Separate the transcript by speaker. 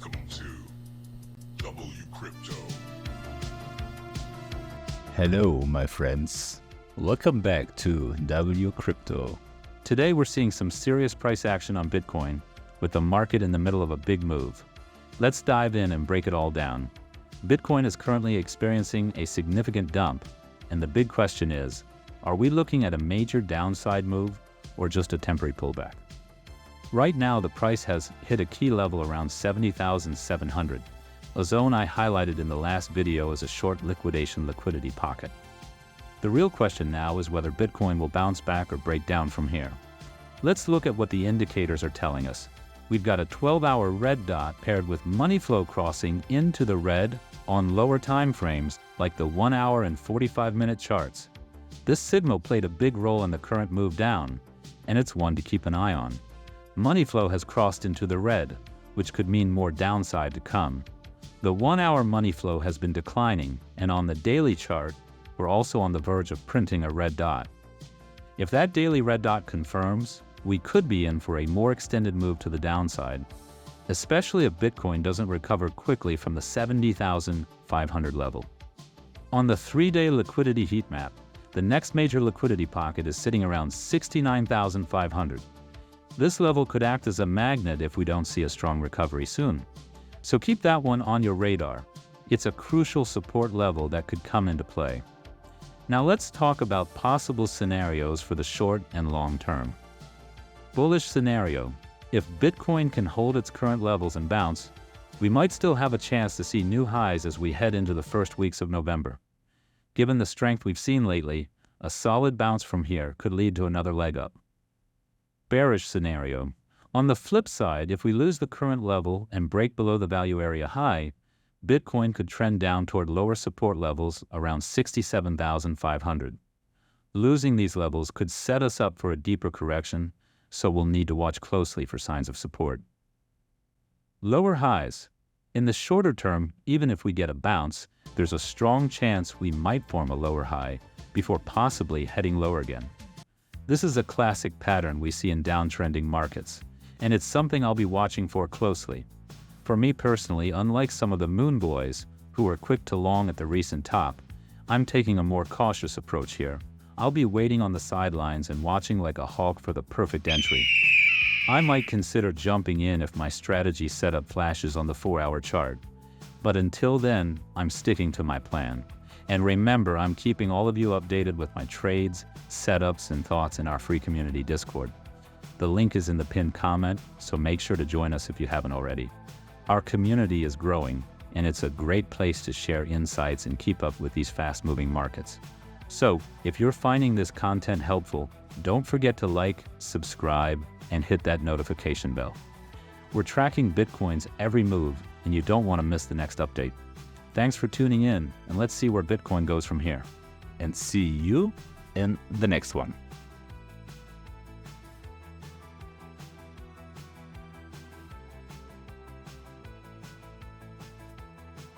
Speaker 1: Welcome to WCrypto.
Speaker 2: Hello, my friends. Welcome back to WCrypto. Today we're seeing some serious price action on Bitcoin with the market in the middle of a big move. Let's dive in and break it all down. Bitcoin is currently experiencing a significant dump, and the big question is, are we looking at a major downside move or just a temporary pullback? Right now, the price has hit a key level around 70,700, a zone I highlighted in the last video as a short liquidation liquidity pocket. The real question now is whether Bitcoin will bounce back or break down from here. Let's look at what the indicators are telling us. We've got a 12-hour red dot paired with money flow crossing into the red on lower time frames like the 1 hour and 45-minute charts. This signal played a big role in the current move down, and it's one to keep an eye on. Money flow has crossed into the red, which could mean more downside to come. The 1 hour money flow has been declining, and on the daily chart, we're also on the verge of printing a red dot. If that daily red dot confirms, we could be in for a more extended move to the downside, especially if Bitcoin doesn't recover quickly from the 70,500 level. On the 3-day liquidity heat map, the next major liquidity pocket is sitting around 69,500. This level could act as a magnet if we don't see a strong recovery soon. So keep that one on your radar. It's a crucial support level that could come into play. Now let's talk about possible scenarios for the short and long term. Bullish scenario. If Bitcoin can hold its current levels and bounce, we might still have a chance to see new highs as we head into the first weeks of November. Given the strength we've seen lately, a solid bounce from here could lead to another leg up. Bearish scenario. On the flip side, if we lose the current level and break below the value area high, Bitcoin could trend down toward lower support levels around 67,500. Losing these levels could set us up for a deeper correction, so we'll need to watch closely for signs of support. Lower highs. In the shorter term, even if we get a bounce, there's a strong chance we might form a lower high before possibly heading lower again. This is a classic pattern we see in downtrending markets, and it's something I'll be watching for closely. For me personally, unlike some of the moon boys who were quick to long at the recent top, I'm taking a more cautious approach here. I'll be waiting on the sidelines and watching like a hawk for the perfect entry. I might consider jumping in if my strategy setup flashes on the 4-hour chart. But until then, I'm sticking to my plan. And remember, I'm keeping all of you updated with my trades, setups, and thoughts in our free community Discord. The link is in the pinned comment, so make sure to join us if you haven't already. Our community is growing, and it's a great place to share insights and keep up with these fast-moving markets. So, if you're finding this content helpful, don't forget to like, subscribe, and hit that notification bell. We're tracking Bitcoin's every move, and you don't want to miss the next update. Thanks for tuning in, and let's see where Bitcoin goes from here. And see you in the next one.